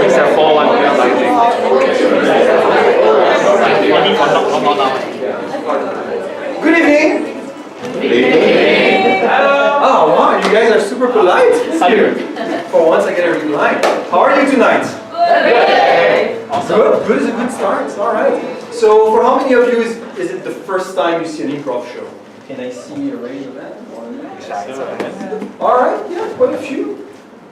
It's a 4-1 Good evening. Oh wow, you guys are super polite here. For once I get a reply. How are you tonight? Good. Awesome. Good is a good start. All right. So for how many of you is it the first time you see an improv show? Can I see a raise of hand? All right. Yeah, quite a few.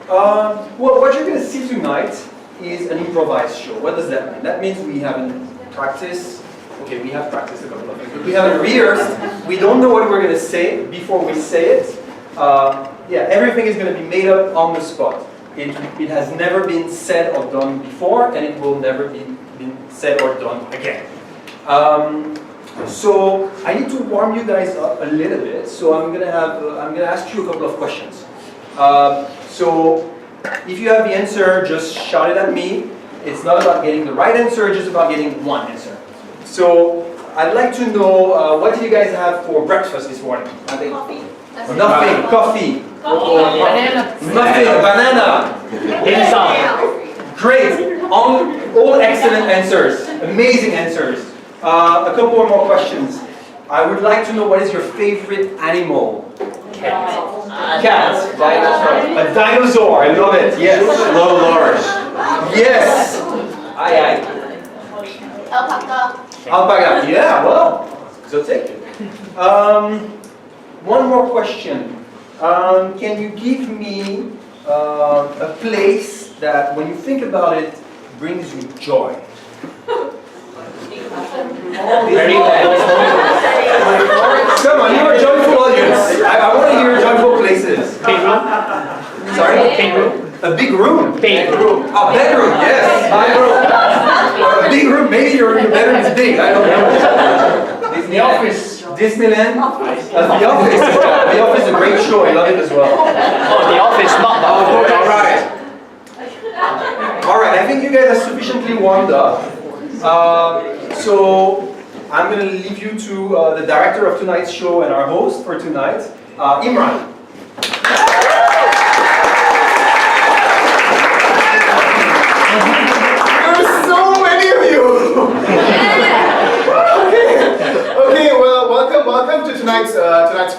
Well, what you're going to see tonight is an improvised show. What does that mean? That means we haven't practiced. Okay, we have practiced a couple of things, but we haven't rehearsed. We don't know what we're going to say before we say it. Yeah, everything is going to be made up on the spot. It has never been said or done before, and it will never be said or done again. So I need to warm you guys up a little bit. So I'm going to ask you a couple of questions. So if you have the answer, just shout it at me. It's not about getting the right answer, just about getting one answer. So I'd like to know, what did you guys have for breakfast this morning? Coffee. Nothing. Coffee. Banana. Nothing. Banana. Great. All excellent answers. Amazing answers. A couple more questions. I would like to know, what is your favorite animal? Cat. Dinosaur. A dinosaur. I love it. Yes. Low Lars. Yes. Aye. Alpaca. Yeah. Well, exotic. One more question. Can you give me a place that, when you think about it, brings you joy? Come on, you're a joyful audience. I want to hear joyful places. Big room. Sorry? Big room. A big room? Big room. A bedroom, yes. A big room, maybe your bedroom is big, I don't know. The Office. Disneyland? The Office. The Office is a great show, I love it as well. Oh, The Office, not the Office. Alright, I think you guys are sufficiently warmed up. So I'm going to leave you to the director of tonight's show and our host for tonight, Imran. There are so many of you! Okay, well, welcome to tonight's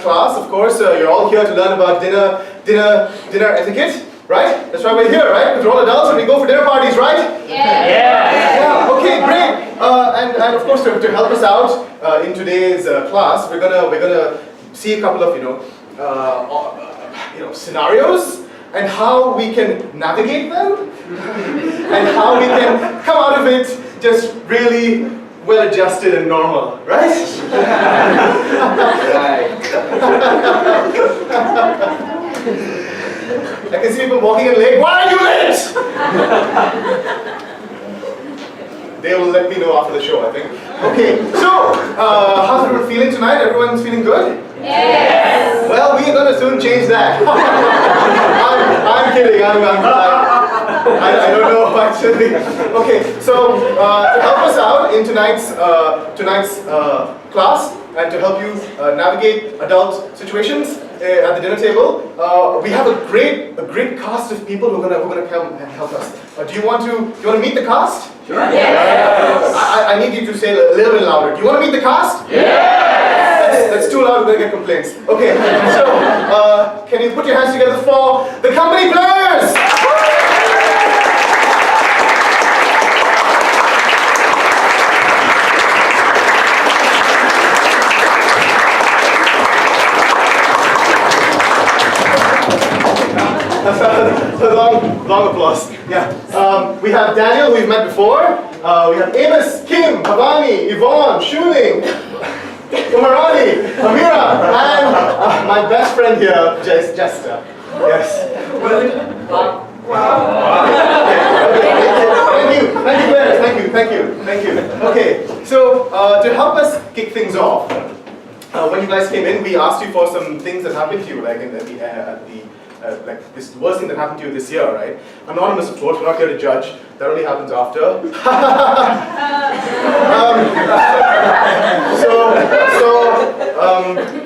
class. Of course, you're all here to learn about dinner etiquette, right? That's why we're here, right? Because we're all adults and we go for dinner parties, right? Yeah. Okay, great. And of course, to help us out in today's class, we're gonna see a couple of scenarios and how we can navigate them and how we can come out of it just really well adjusted and normal, right? I can see people walking in late. Why are you late? They will let me know after the show, I think. Okay, so how's everyone feeling tonight? Everyone's feeling good? Yes. Well, we're gonna soon change that. I'm kidding. I don't know actually. Okay, so to help us out in tonight's class and to help you navigate adult situations at the dinner table, we have a great cast of people who are gonna come and help us. Do you want to meet the cast? Sure. Yes. I need you to say a little bit louder. Do you want to meet the cast? Yes. That's too loud. We're gonna get complaints. Okay. So can you put your hands together for the company players? Long applause. Yeah. We have Daniel, who we've met before. We have Amos, Kim, Bhavani, Yvonne, Shuling, Umarani, Amira, and my best friend here, Jessica. Yes. Wow. Thank you. Okay, so to help us kick things off, when you guys came in, we asked you for some things that happened to you, like like this worst thing that happened to you this year, right? Anonymous, of course, we're not here to judge. That only happens after.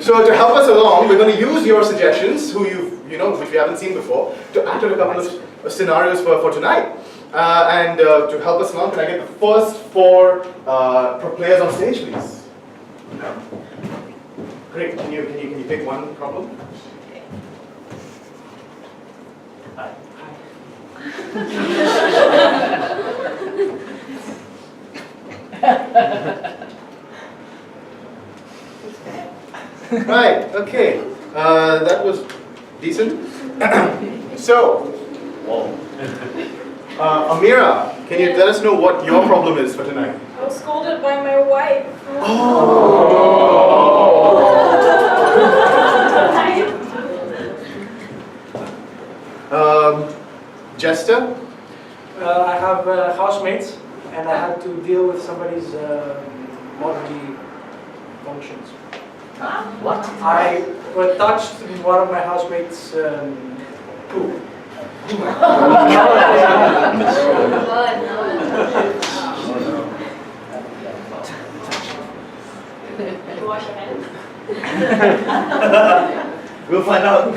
So to help us along, we're going to use your suggestions, which we haven't seen before, to act on a couple of scenarios for tonight. And to help us along, can I get the first four players on stage, please? Great. Can you pick one problem? Hi. Right. Okay. That was decent. So, Amira, can you let us know what your problem is for tonight? I was scolded by my wife. Jester? I have housemates, and I had to deal with somebody's bodily functions. What? I touched one of my housemates' poop. Wash your hands. We'll find out.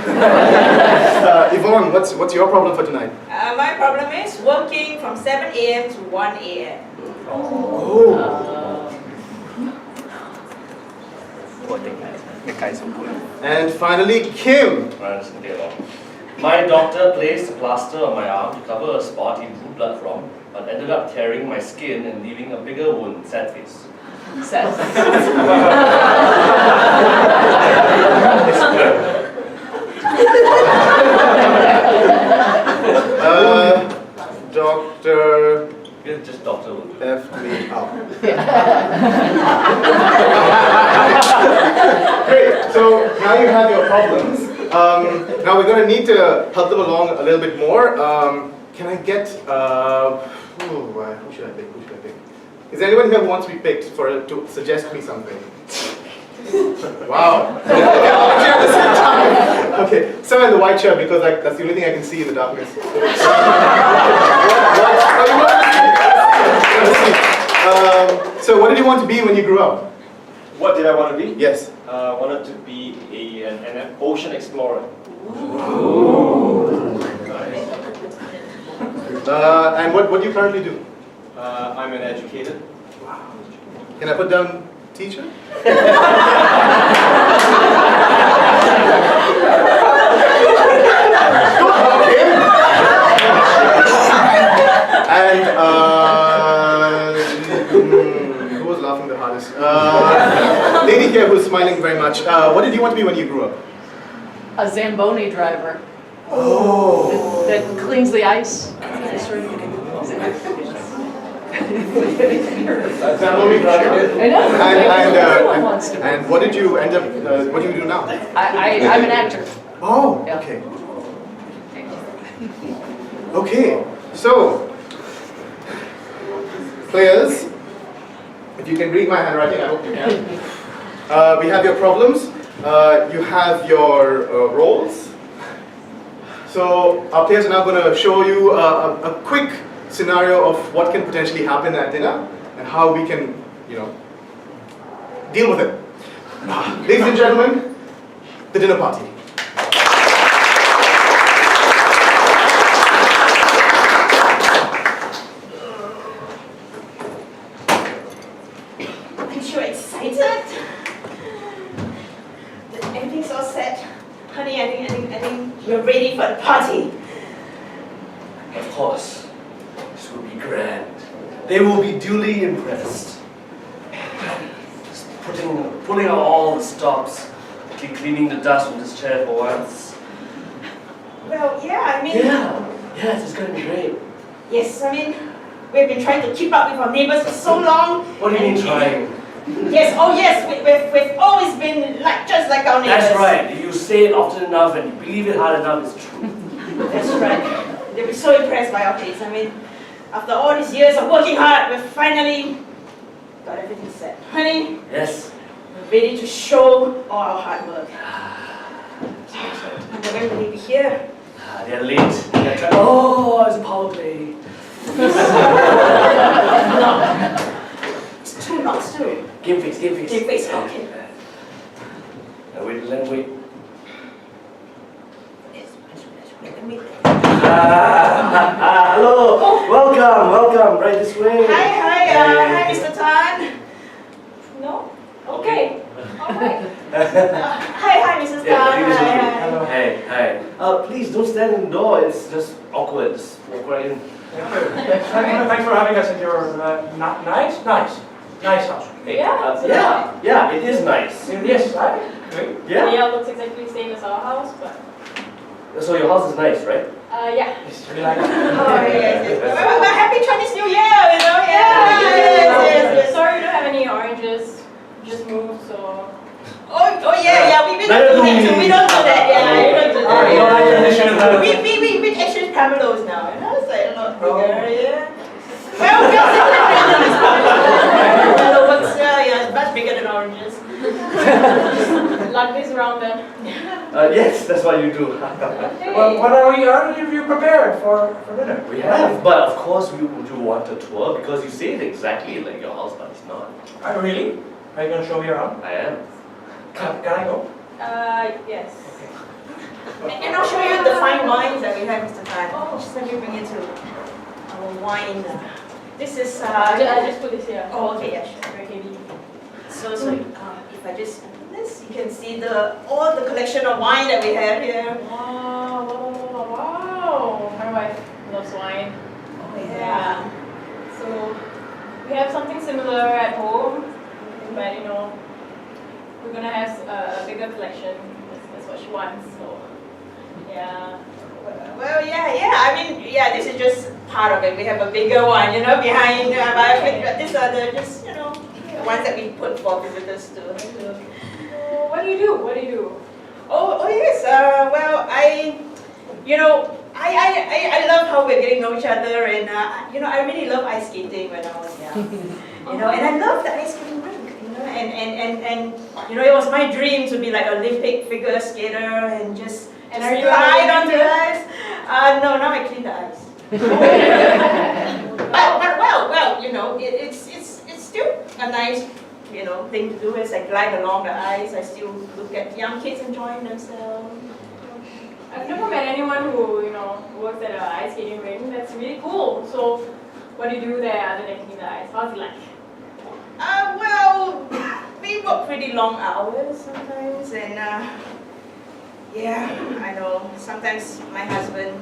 Yvonne, what's your problem for tonight? My problem is working from 7 a.m. to 1 a.m. And finally, Kim. My doctor placed a plaster on my arm to cover a spot he drew blood from, but ended up tearing my skin and leaving a bigger wound. Sad face. Sad. Doctor Yeah, just doctor will do. left me out. Great, so now you have your problems. Now we're going to need to help them along a little bit more. Can I get, who should I pick? Is there anyone here who wants to be picked to suggest me something? Wow. All chair at the same time. Okay, someone in the white chair because that's the only thing I can see in the darkness. So what did you want to be when you grew up? What did I want to be? Yes. I wanted to be an ocean explorer. And what do you currently do? I'm an educator. Can I put down teacher? Okay. And who was laughing the hardest? Lady here who's smiling very much. What did you want to be when you grew up? A Zamboni driver. Oh. That cleans the ice. I know. And what did you end up? What do you do now? I'm an actor. Oh, Yeah. okay. Okay, so players, if you can read my handwriting, I hope you can. We have your problems. You have your roles. So our players are now going to show you a quick scenario of what can potentially happen at dinner and how we can, deal with it. Ladies and gentlemen, the dinner party. Aren't you excited? Everything's all set. Honey, I think we're ready for the party. Of course, this will be grand. They will be duly impressed. Just pulling out all the stops, cleaning the dust from this chair for once. Well, yeah, I mean... Yes, it's going to be great. Yes, I mean, we've been trying to keep up with our neighbors for so long. What do you mean trying? Yes, oh yes, we've always been just like our neighbors. That's right. If you say it often enough and you believe it hard enough, it's true. That's right. They'll be so impressed by our place. I mean, after all these years of working hard, we've finally got everything set. Honey, Yes. we're ready to show all our hard work. And when will they be here? They're late. Oh, it's power play. It's 2 knocks too. Game face. Game face, okay. Now wait, let me wait. Let me... Hello. Welcome. right this way. Hi, Mr. Tan. No? Okay. All right. Hi, Mrs. Yeah, Tan. give me some Hi, food. hi. Hello. Hey. Please don't stand in the door. It's just awkward. Just walk right in. Thanks for having us at your nice house. Hey, Yeah, it's yeah, it is nice. Yes, right? Great. Yeah. Yeah, looks exactly the same as our house, but So your house is nice, right? yeah. Yes, really like it. Oh, yes. Well, happy Chinese New Year, you know? Yes. Sorry, we don't have any oranges. Just moved, so. Oh, yeah, we don't do that too. We don't do that, yeah, we don't do You don't like tradition, that. We exchange Pamelos now, you know? It's like a lot bigger, yeah. Well, but yeah, it's much bigger than oranges. Luck is around then. Yes, that's what you do. Well, what have you prepared for dinner? We have, but of course we do want a tour because you say it exactly like your house, but it's not. Really? Are you going to show me around? I am. Can I go? Yes. And I'll show you the fine wines that we have, Mr. Tan. Just let me bring you to our wine. This is, I just put this here. oh, okay, yeah, sure. Very heavy. So if I just open this, you can see all the collection of wine that we have here. Wow. My wife loves wine. Oh, Yeah. So we have something similar at home, but you know, we're gonna have a bigger collection. That's what she wants. So yeah. Well, yeah. I mean, yeah, this is just part of it. We have a bigger one, you know, behind. But these are just, you know, the ones that we put for visitors to. What do you do? What do you do? Oh yes. Well, I love how we're getting to know each other, and I really love ice skating when I was young. And I love the ice skating rink. And it was my dream to be like an Olympic figure skater and just slide onto the ice. No, now I clean the ice. but well, it's still a nice thing to do as I glide along the ice. I still look at young kids enjoying themselves. I've never met anyone who works at an ice skating rink. That's really cool. So, what do you do there other than clean the ice? How's it like? Well, we work pretty long hours sometimes, and yeah, I know. Sometimes my husband.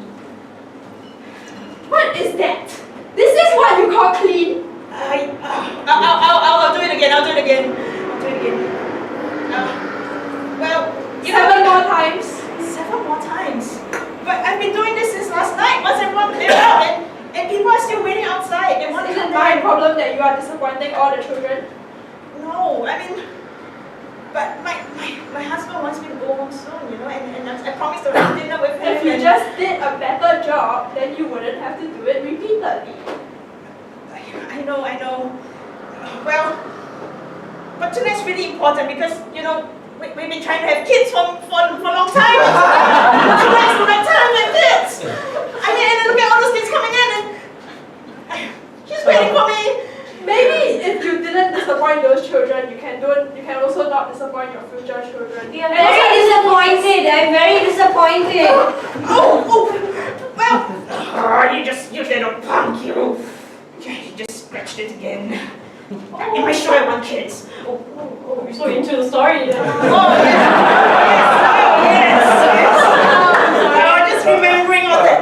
What is that? This is what you call clean? I'll do it again. Well, 7 more times. 7 more times. But I've been doing this since last night. Once everyone cleared out, and people are still waiting outside. They want to Is it come my back. problem that you are disappointing all the children? No, I mean, but my husband wants me to go home soon, and I promised to have dinner with him. If you and- just did a better job, then you wouldn't have to do it repeatedly. I know. Well, but tonight's really important because, we've been trying to have kids for a long time. Tonight's the right time to have kids. I mean, and look at all those kids coming in and she's waiting for me. Maybe if you didn't disappoint those children, you can also not disappoint your future children. I'm very disappointed. I'm very disappointed. Well, you little punk, you just scratched it again. Am I sure I want kids? Oh, you're so into the story. Yes. Just remembering all that,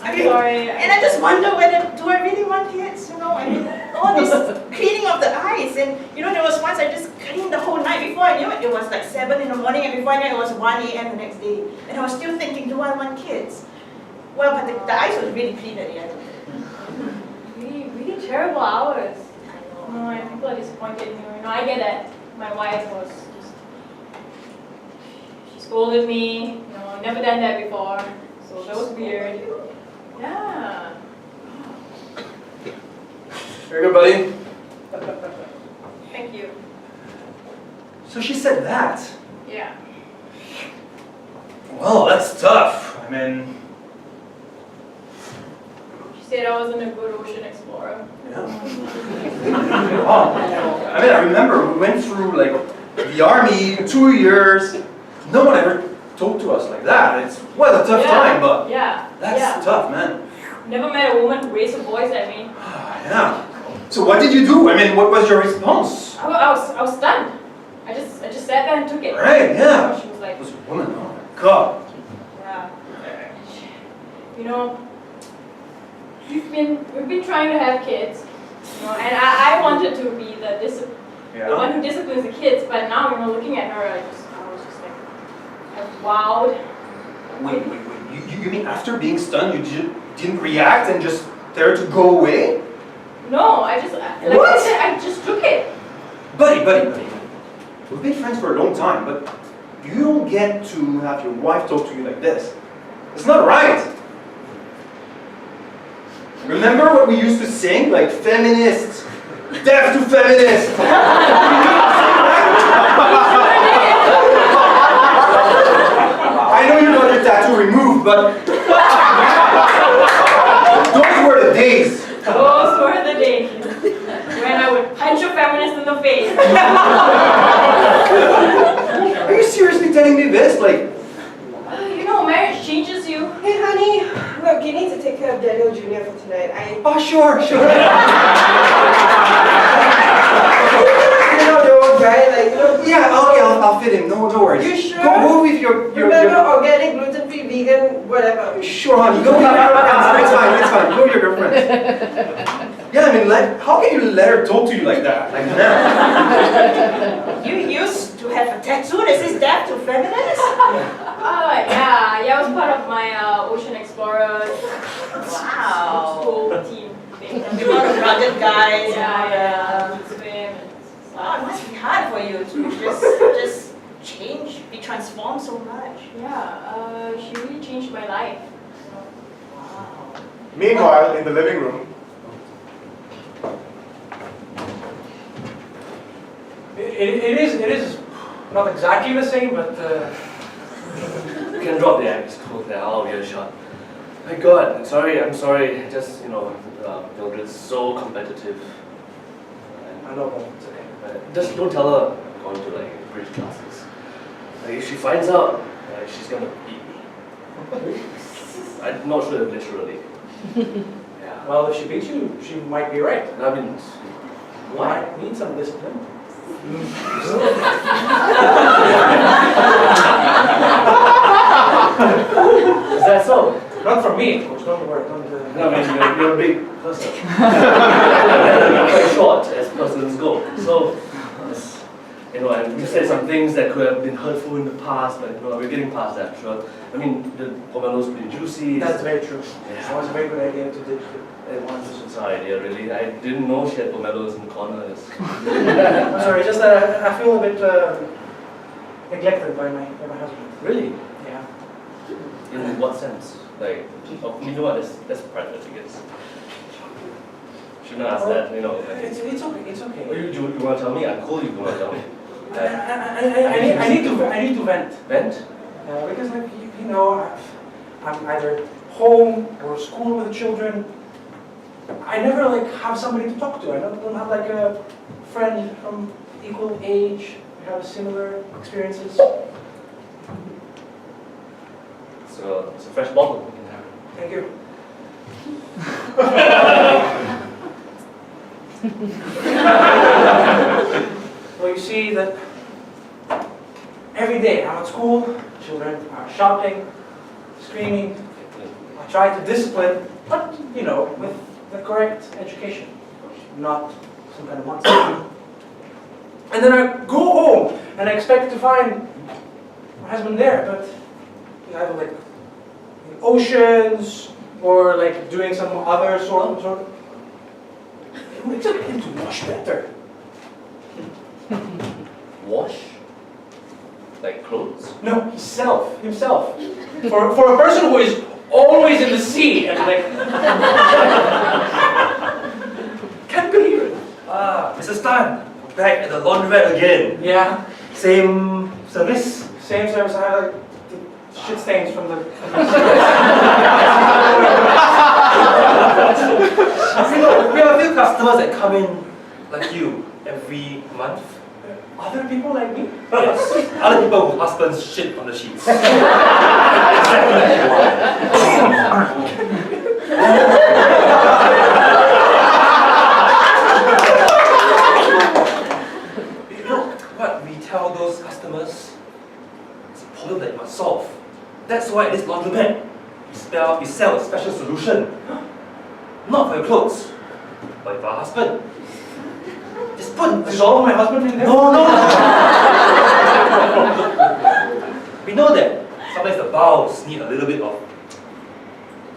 I'm sorry. And I just wonder do I really want kids? I mean, all this cleaning of the ice, and there was once I just cleaned the whole night. Before I knew it, it was like 7 in the morning, and before I knew it was 1 a.m. the next day. And I was still thinking, do I want kids? Well, but the ice was really clean at the end. Really terrible hours. No, and people are disappointed in you. I get that. My wife was she scolded me. Never done that before. So that was weird. Yeah. Very good, buddy. Thank you. So she said that. Yeah. Well, that's tough. I mean, She said I wasn't a good ocean explorer. yeah. Wow. I mean, I remember we went through like the army, 2 years. No one ever talked to us like that. It was a tough time, but Yeah. that's Yeah. tough, man. never met a woman who raised her voice at me. Yeah. So what did you do? I mean, what was your response? I was stunned. I just sat there and took it. Right, yeah. She was like, It was a woman, oh my god. yeah. You know, we've been trying to have kids, you know, and I wanted to be the one who disciplines the kids, but now, you know, looking at her, I was just like, wowed. Wait. You mean after being stunned, you didn't react and just there to go away? No, I just, like I said, I just took it. Buddy. We've been friends for a long time, but you don't get to have your wife talk to you like this. It's not right. Remember what we used to sing? Like, feminists, death to feminists. I know you got your tattoo removed, but those were the days. Those were the days when I would punch a feminist in the face. Are you seriously telling me this? Like, You know, marriage changes you. Hey honey, look, you need to take care of Daniel Jr. for tonight. oh, sure. You know the old guy, like, you know. Yeah, okay, I'll fit him. No worries. You sure? Go with your Remember, organic, gluten-free, vegan, whatever. Sure, honey. Go with your girlfriends. It's fine. Go with your girlfriends. Yeah, I mean, how can you let her talk to you like that? Like now? You used to have a tattoo that says death to feminists? Yeah, it was part of my Ocean Explorers Wow. school team thing. With all the rugged guys and all Yeah, the... swim and Wow, it stuff. must be hard for you to just change, be transformed so much. Yeah, she really changed my life. Wow. Meanwhile, in the living room, It is not exactly the same, but You can drop the act. It's cool. Yeah, I'll be a shot. My God, I'm sorry. Just, Mildred's so competitive. I know, but it's okay. Just don't tell her I'm going to bridge classes. If she finds out, she's gonna beat me. I'm not sure literally. Yeah. Well, if she beats you, she might be right. I mean, why? Might need some discipline. Is that so? Not from me, of course. Don't worry. No, I mean, you're a big person. You're quite short as persons go. So, and you said some things that could have been hurtful in the past, but we're getting past that, sure. I mean, the pomelo's pretty juicy. That's very true. Yeah. It was a very good idea to do. It was an idea, really. I didn't know she had pomelos in corners. I'm sorry, just that I feel a bit neglected by my husband. Really? Yeah. In what sense? You know what? That's private, I guess. Shouldn't ask that, It's okay. It's okay. You want to tell me? I'm cool. You want to tell me? I need to vent. Vent? Because I'm either home or school with the children. I never have somebody to talk to. I don't have a friend from equal age. We have similar experiences. So it's a fresh bottle we can have. Thank you. Well, you see that every day I'm at school, children are shouting, screaming. I try to discipline, but with the correct education, not some kind of monster. And then I go home and I expect to find my husband there, but he's either in the oceans or doing some other sort of. It makes him to wash better. Wash? Like clothes? No, himself. For a person who is always in the sea and can't believe it. Mrs. Tan, back at the laundrette again. Yeah, Same service? same service. I have the shit stains from the. We have a few customers that come in like you every month. Other people like me? Yes. Other people whose husbands shit on the sheets. solution. Not for your clothes, but for your husband. Just put Dissolve my husband in there? No. We know that sometimes the bowels need a little bit of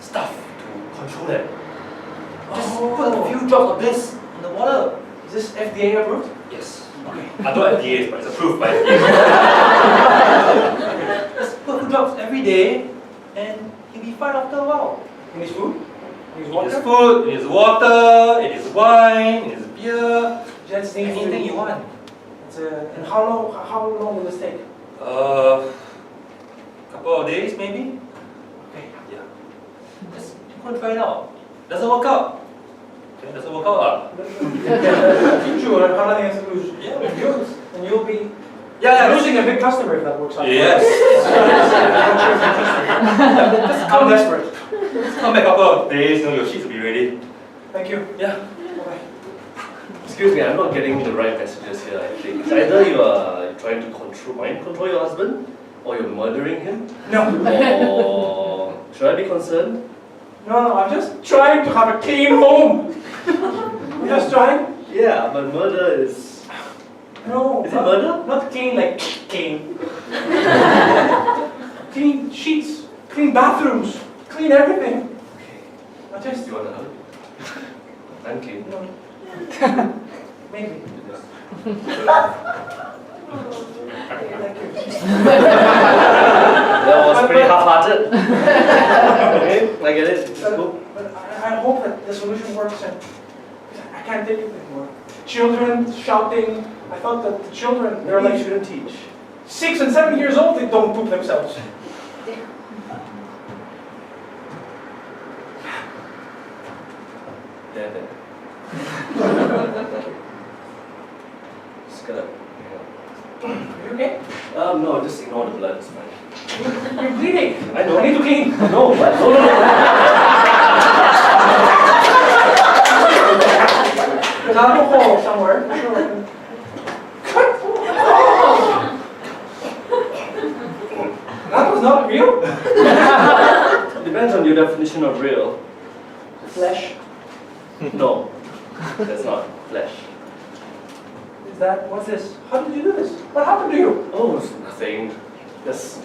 stuff to control them. Just put a few drops of this in the water. Is this FDA approved? Yes. Okay. I don't have DAs, but it's approved by FDA. Just put a few drops every day, and he'll be fine after a while. In his food? In his In water? his food, in his water, in his wine, in his beer, Just anything you want. And how long will this take? Couple of days maybe. Okay. Yeah. Just go and try it out. Doesn't work out. Okay, doesn't work out. True, and how long has to lose? Yeah. And you'll be Yeah. losing a big customer if that works out. Yes. Just come desperate. Just come back a couple of days, your sheets will be ready. Thank you. Yeah. Bye-bye. Excuse me, I'm not getting the right messages here, I think. It's either you are trying to mind control your husband, or you're murdering him, No. or should I be concerned? No, I'm just trying to have a clean home. I'm just trying. Yeah, but murder is... No. Is it murder? Not clean like clean. Clean sheets, clean bathrooms, clean everything. Okay. I just Do you want to hug? I'm clean. no. Maybe. Thank you. That was pretty half-hearted. Okay, I get it. It's cool. But I hope that the solution works, and I can't take it anymore. Children shouting. I thought that the children, they're Maybe you like shouldn't teach. 6 and 7 years old, they don't poop themselves. Yeah, there. Just gonna... Are you okay? No, just ignore the blood, it's fine. You're bleeding. I know. I need to clean. No, what? No. There's alcohol somewhere. I'm sure I can- That was not real? Depends on your definition of real. Flesh. No, that's not flesh. Is that, what's this? How did you do this? What happened to you? Oh, it's nothing. Just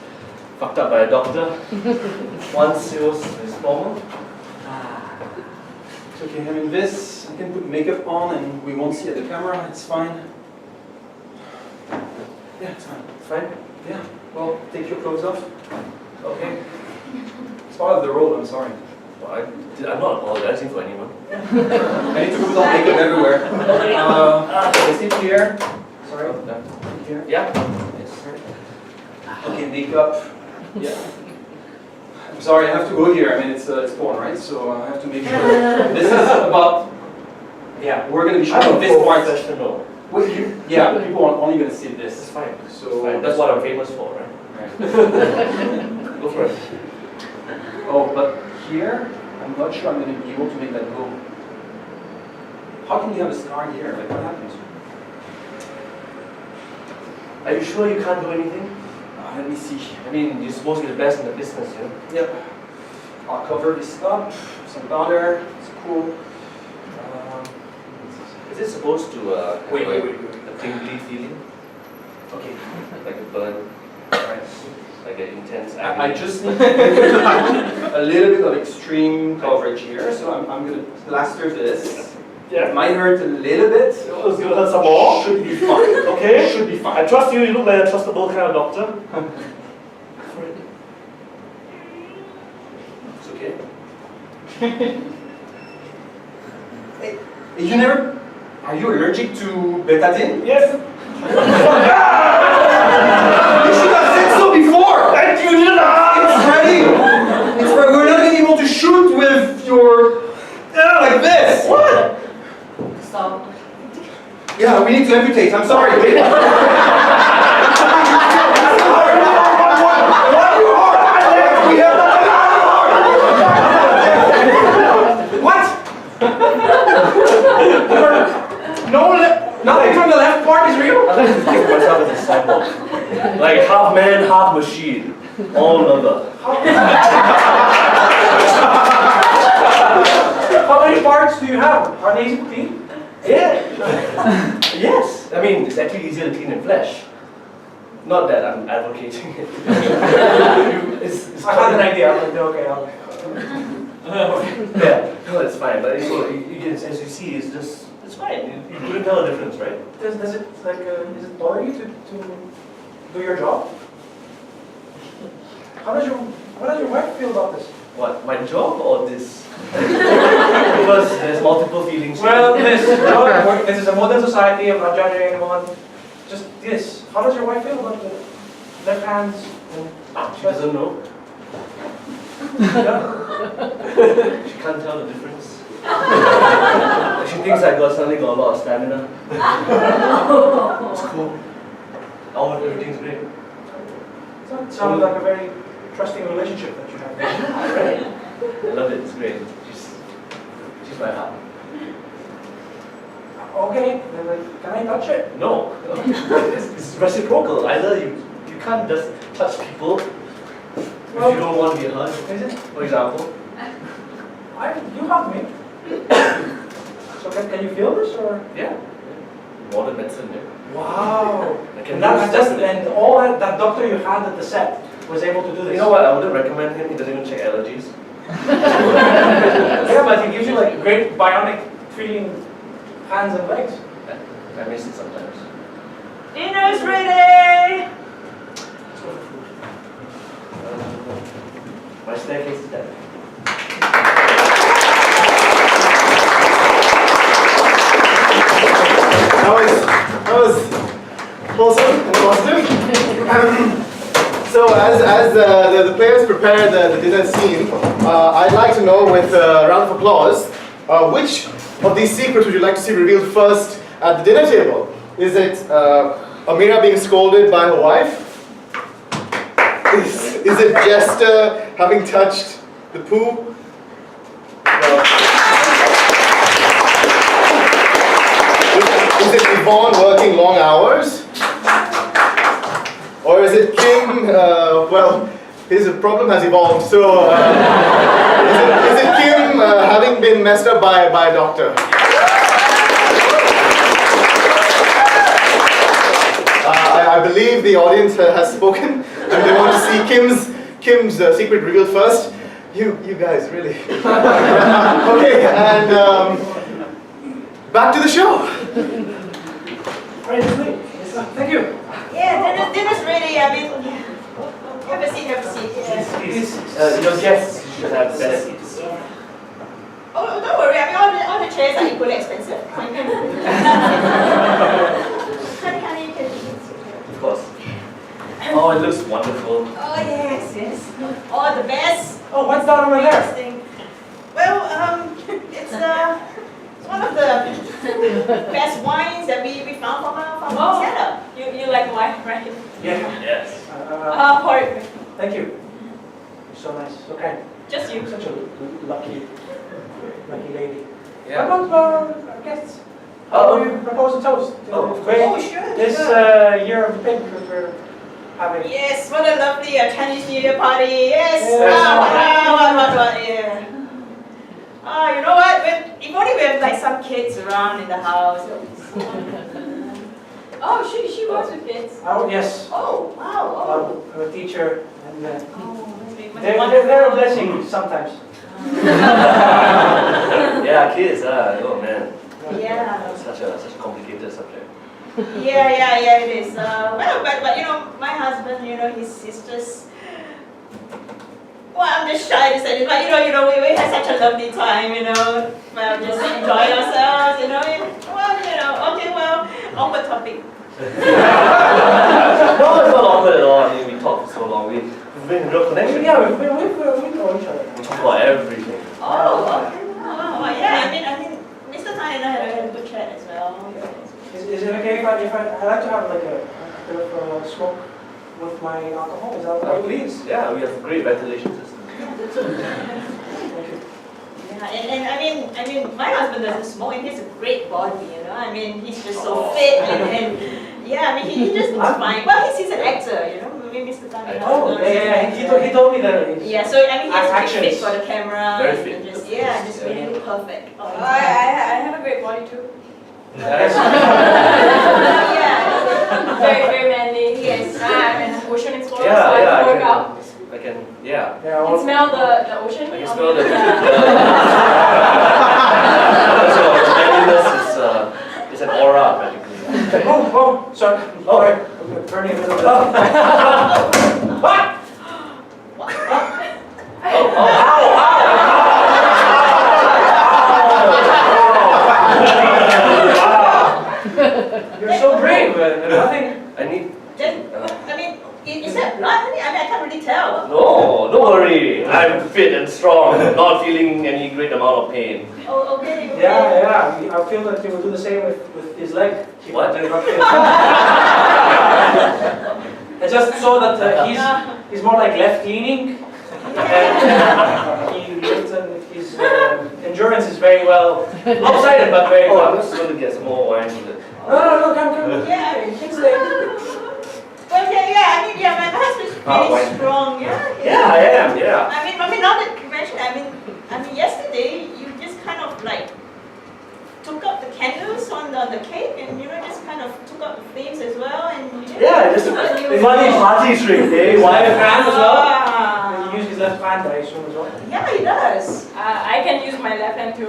fucked up by a doctor. Once it was normal. It's okay, I mean this, you can put makeup on and we won't see at the camera, it's fine. Yeah, it's fine. Fine? Yeah, well, take your clothes off. Okay. It's part of the role, I'm sorry. Well, I'm not apologizing for anyone. I need to put on makeup everywhere. Is it here? Sorry, here? Yeah? Yes. Okay, makeup. Yeah. I'm sorry, I have to go here. I mean, it's porn, right? So I have to make sure. This is about. Yeah, we're gonna be showing this part. Professional. Wait, yeah, people are only gonna see this. It's fine. So Fine. That's what I'm famous for, right? Right. Go for it. Oh, but here, I'm not sure I'm gonna be able to make that go. How can you have a scar here? Like, what happens? Are you sure you can't do anything? Let me see. I mean, you're supposed to be the best in the business, you know? Yep. I'll cover this up. Some powder. It's cool. Is it supposed to Wait. a tingly feeling? Okay. Like a burn? Right. Like an intense agony? I just need a little bit of extreme coverage here, so I'm going to plaster this. Yeah. It might hurt a little bit. It's gonna hurt some more? Should be fine. Okay? Should be fine. I trust you, you look like a trustable kind of doctor. It's okay. You never... Are you allergic to betadine? Yes! You should have said so before! And you did not! It's ready! It's ready. We're not going to be able to shoot with your... like this! What? Stop. Yeah, we need to amputate. I'm sorry. Nothing from the left part is real? I like to think of myself as a cyborg. Like half man, half machine. All number. you have? Are they easy to clean? Yeah. Yes. I mean, it's actually easier to clean than flesh. Not that I'm advocating it. it's I had an idea. I was like, okay, I'll. Yeah, no, it's fine. But as you see, it's fine. You couldn't tell a difference, right? Does it like is it bother you to do your job? How does your wife feel about this? What, my job or this? Because there's multiple feelings. Well, this is a modern society. I'm not judging anyone. Just this. How does your wife feel about the left hands? She doesn't know. Yeah. She can't tell the difference. She thinks I suddenly got a lot of stamina. It's cool. Everything's great. Sounds like a very trusting relationship that you have. Right. I love it. It's great. She's my heart. Okay, then like, can I touch it? No, it's reciprocal. Either you can't just touch people if you don't want to be hugged. Is it? For example. You hug me. So can you feel this or? Yeah. Modern medicine. Yeah. Wow. I can And that's do just stuff. and all that doctor you had at the set was able to do this. You know what? I wouldn't recommend him. He doesn't even check allergies. Yeah, but he gives you like great bionic feeling hands and legs. I miss it sometimes. Dinner's ready! My staircase is there. That was wholesome and positive. So as the players prepare the dinner scene, I'd like to know, with a round of applause, which of these secrets would you like to see revealed first at the dinner table? Is it Amira being scolded by her wife? Is it Jester having touched the poo? Is it Yvonne working long hours? Or is it Kim, well, his problem has evolved, so is it Kim having been messed up by a doctor? I believe the audience has spoken, and they want to see Kim's secret revealed first. You guys, really. Okay, and back to the show. Thank you. Yeah, dinner's ready. I mean, have a seat, have a seat. Yeah. Please, your guests should have better seats. Oh, don't worry. I mean, all the chairs are equally expensive. Honey, you can Of course. Oh, it looks wonderful. Oh, yes. Oh, the best. Oh, what's that over there? Thing. Well, it's one of the best wines that we found from our setup. You like wine, right? Yeah. Yes. Pour it. Thank you. You're so nice. Okay. Just you. Such a lucky lady. Yeah. What about our guests? How do you propose a toast? Oh, sure. This year of the pink that we're having. Yes, what a lovely Chinese New Year party. Yes. Yes. What, yeah. You know what? If only we have like some kids around in the house. Oh, she works with kids. Oh, yes. Oh, wow. I'm a teacher, and Oh, they're a blessing sometimes. Yeah, kids. Oh man. Yeah. Such a complicated subject. Yeah, it is. Well, but you know, my husband, you know, he's just. Well, I'm just shy to say this, but you know, we had such a lovely time, you know. Well, just enjoy ourselves, you know. Awkward topic. No, it's not awkward at all. I mean, we talked for so long. We've been in real connection. Yeah, we know each other. We talk about everything. Oh, okay. Oh, yeah. I mean, Mr. Tan and I had a good chat as well. Is it okay if I like to have like a bit of smoke with my alcohol? Is that okay? Please. Yeah, we have a great ventilation system. Thank you. Yeah, and I mean, my husband doesn't smoke, and he has a great body, you know. I mean, he's just so fit, and yeah, I mean, he just looks fine. Well, he's an actor, you know. Maybe Mr. Tan. Oh, yeah. He told me that. Yeah, so I mean, he has to be fit Actions. for the camera. Very and fit. just really look perfect. Oh, I body too. Yes. Yeah. Very manly. Yes. I'm an ocean explorer, so I Yeah, can work yeah, out. I can, yeah. Yeah, And smell the ocean. I can on smell the- the Yeah. also, the manliness is an aura practically. Oh, sorry. Oh. Sorry. I'm turning a little bit. What? You're so brave, and nothing. I need. I mean, is that blood, honey? I mean, I can't really tell. No, don't worry. I'm fit and strong, not feeling any great amount of pain. Oh, okay. Okay. Yeah. I feel that he will do the same with his leg. What? I just saw that he's more like left-leaning, and he lifts and his endurance is very well lopsided, but very Oh, I'm well. just going to get some more wine with it. No, come. Yeah. Kingsley. Well, yeah. I mean, yeah. My husband's why? really strong. Yeah, I am, yeah. I mean, now that you mention, I mean, yesterday you just kind of like took up the candles on the cake, and just kind of took up the flames as well, and Yeah, just party trick, eh? Why a fan as well? Ah. He used his left hand, I assume, as well. Yeah, he does. I can use my left hand too.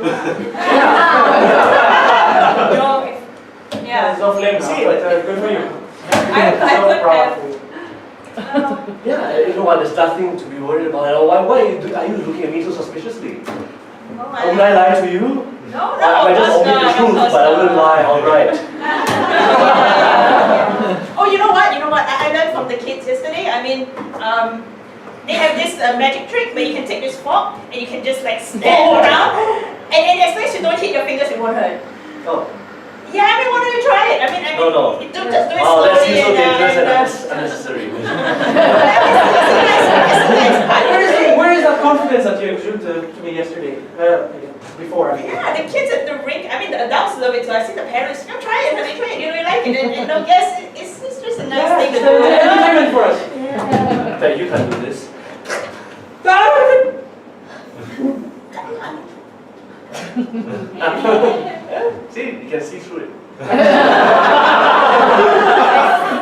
There's no flame now, See, but good for you. I So could proud have. of you. Yeah, you know what, there's nothing to be worried about at all. Why are you looking at me so suspiciously? No, Would I lie to you? No, I might just omit the truth, but I wouldn't lie, alright. Oh, you know what? I learned from the kids yesterday. I mean, they have this magic trick where you can take this fork and you can just like stab around, and as long as you don't hit your fingers, it won't hurt. Oh. Yeah, I mean, why don't you try it? I mean, No. just do it Oh, slowly that seems so dangerous and and unnecessary. Where is that confidence that you exuded to me yesterday? Before, I mean. yeah, the kids at the rink, I mean, the adults love it, so I see the parents, try it, honey, try it, you really like it, and no, yes, it's just a nice thing to It's do. entertainment for us. I bet you can't do this. See, you can see through it.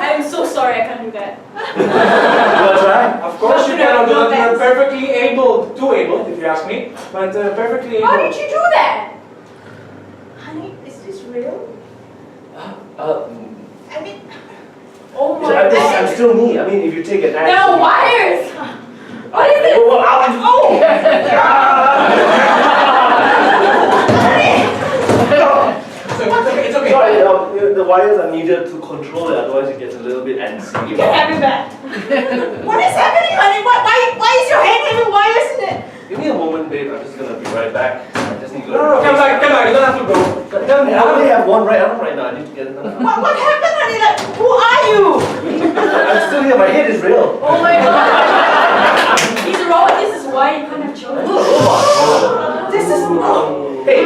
I'm so sorry I can't do that. You wanna try? Of course you cannot do that. You're perfectly too able, if you ask me, but perfectly able. How did you do that? Honey, is this real? Uh, I mean, Oh my I'm god. still me. I mean, if you take an axe. There are wires! What is it? It's okay. Sorry, the wires are needed to control it, otherwise it gets a little bit antsy. you can have it back. What is happening, honey? Why is your hand having wires in it? Give me a moment, babe. I'm just gonna be right back. I just need to go. No, come back. You don't have to go. I only have one right arm right now. I need to get another. What happened, honey? Like, who are you? I'm still here. My head is real. Oh my god. He's a robot. This is why you can't have children. This is. Hey.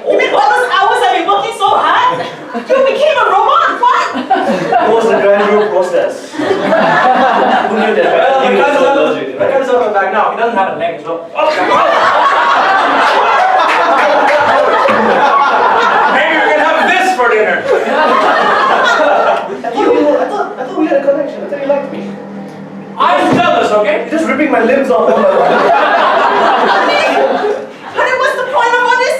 You mean all those hours I've been working so hard? You became a robot? What? It was a gradual process. Who knew that? Well, You the were guy's so on allergic, the right? guy's on the back now. He doesn't have a leg as well. Maybe we can have this for dinner. I thought we had a connection. I thought you liked me. I'm jealous, okay? You're just ripping my limbs off one by one. Honey, what's the point of all this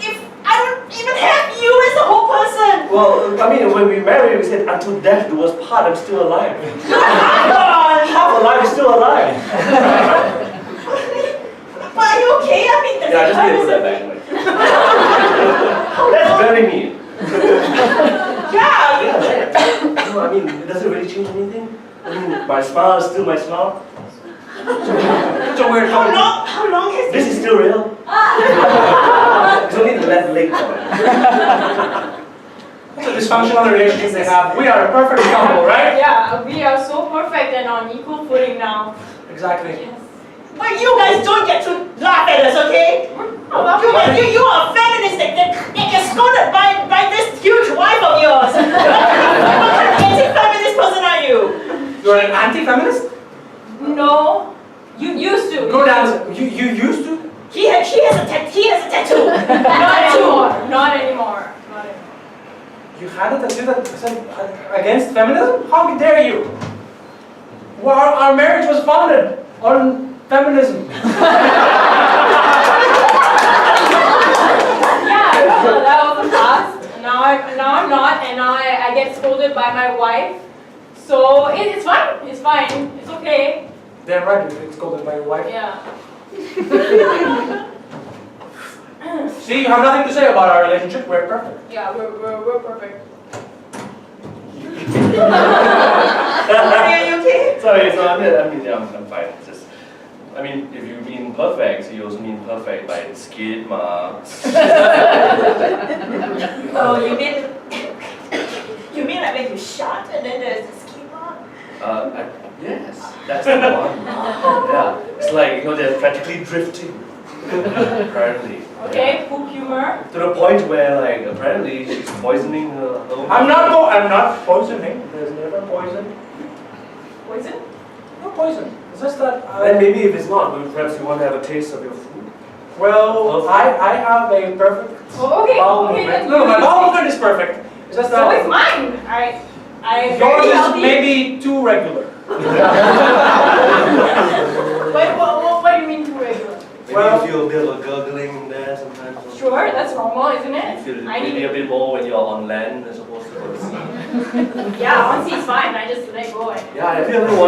if I don't even have you as a whole person? Well, I mean, when we married, we said, until death do us part, I'm still alive. Half alive is still alive. But are you okay? I mean, Yeah, I just need to put that back. That's very mean. Yeah. No, I mean, does it really change anything? I mean, my smile is still my smile. It's a weird comment. How long has This is still real. It's only the left leg. It's a dysfunctional relationship they have. We are a perfect couple, right? Yeah, we are so perfect and on equal footing now. Exactly. Yes. But you guys don't get to laugh at us, okay? You are feminists that get scolded by this huge wife of yours. What kind of anti-feminist person are you? You're an anti-feminist? No, you used to. Good answer. You used to? He has a tattoo. Not anymore. Not anymore. against feminism? How dare you? Well, our marriage was founded on feminism. Yeah, so that was the past. Now I'm not, and now I get scolded by my wife. So it's fine. It's fine. It's okay. Damn right, you get scolded by your wife. Yeah. See, you have nothing to say about our relationship. We're perfect. Yeah, we're perfect. Are you okay? Sorry, so I'm fine. It's just, I mean, if you mean perfect, you also mean perfect by skid marks. Oh, you mean like when you shot and then there's the ski mark? Yes, that's the one. Yeah, it's like, they're practically drifting. Apparently. Okay, poop humor. To the point where, like, apparently she's poisoning her own. I'm not poisoning. There's never poison. Poison? No poison. It's just that. And maybe if it's not, perhaps you want to have a taste of your food. Well, I have a perfect Oh, okay. bowel Okay, movement. that's No, my good. bowel movement is perfect. It's just that. So is mine. I Yours very is healthy. maybe too regular. What do you mean too regular? Maybe Well- you feel a bit of a gurgling there sometimes. Sure, that's normal, isn't You it? feel I maybe need. a bit more when you're on land as opposed to on the sea. Yeah, on sea is fine. I just let go. And, Yeah, I feel a little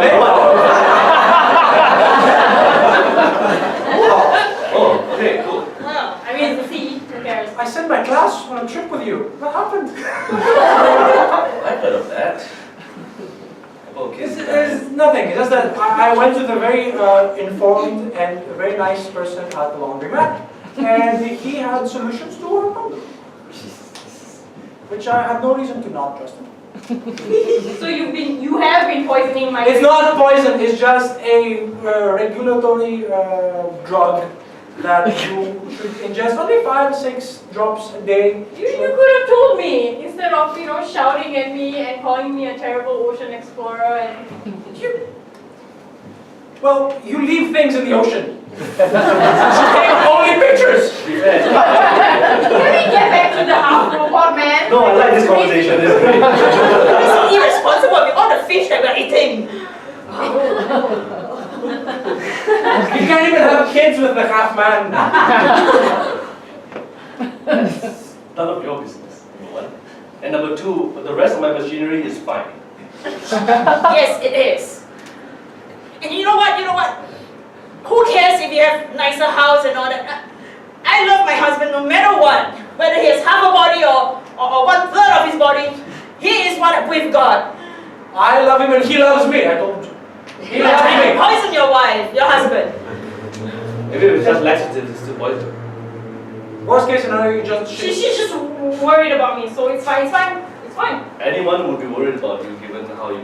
Oh, okay, cool. Well, I mean, it's the sea. Who cares? I sent my class on a trip with you. What happened? I heard of that. Okay. It's nothing. It's just that I went with a very informed and a very nice person at the laundromat, and he had solutions to our problem, which I had no reason to not trust him. So you have been poisoning my. It's not poison. It's just a regulatory drug that you should ingest only 5-6 drops a day. You could have told me instead of shouting at me and calling me a terrible ocean explorer and. Well, you leave things in the ocean. Take only pictures. Can we get back to the half robot man? No, I like this conversation. It's great. we're so irresponsible with all the fish that we're eating. You can't even have kids with the half man. None of your business, number one. And number two, the rest of my machinery is fine. Yes, it is. And you know what? Who cares if you have nicer house and all that? I love my husband no matter what. Whether he has half a body or 1/3 of his body, he is what we've got. I love him and he loves me. I told you. He loves me. Poison your wife, your husband. Maybe it's just laxative, it's still poison. Worst case scenario, you just She's just worried about me, so it's fine. It's fine. It's fine. Anyone would be worried about you given how you.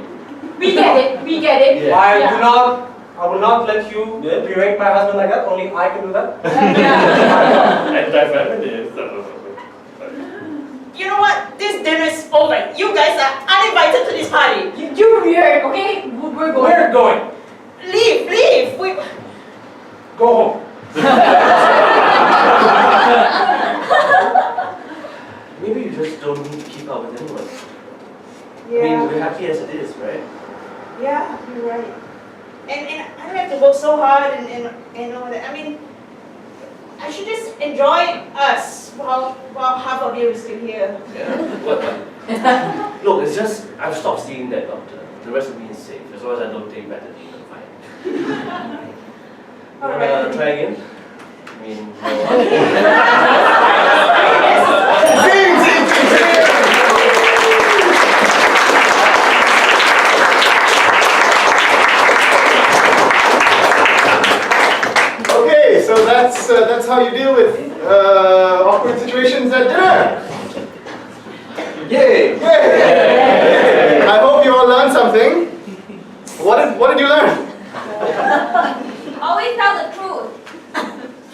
We get it. We get it. Yeah. I will not let you berate my husband like that. Only I can do that. Yeah. Anti-feminist. You know what? This dinner is over. You guys are uninvited to this party. You're weird. Okay, we're going. We're going. Leave. Go home. Maybe you just don't need to keep up with anyone. I mean, we're happy as it is, right? Yeah, you're right. And I don't have to work so hard and all that. I mean, I should just enjoy us while half of you is still here. Yeah. What? Look, it's just I've stopped seeing that doctor. The rest of me is safe. As long as I don't take Betadine, I'm fine. You wanna try again? I mean, Okay, so that's how you deal with awkward situations at dinner. Yay! Yay! I hope you all learned something. What did you learn? Always tell the truth.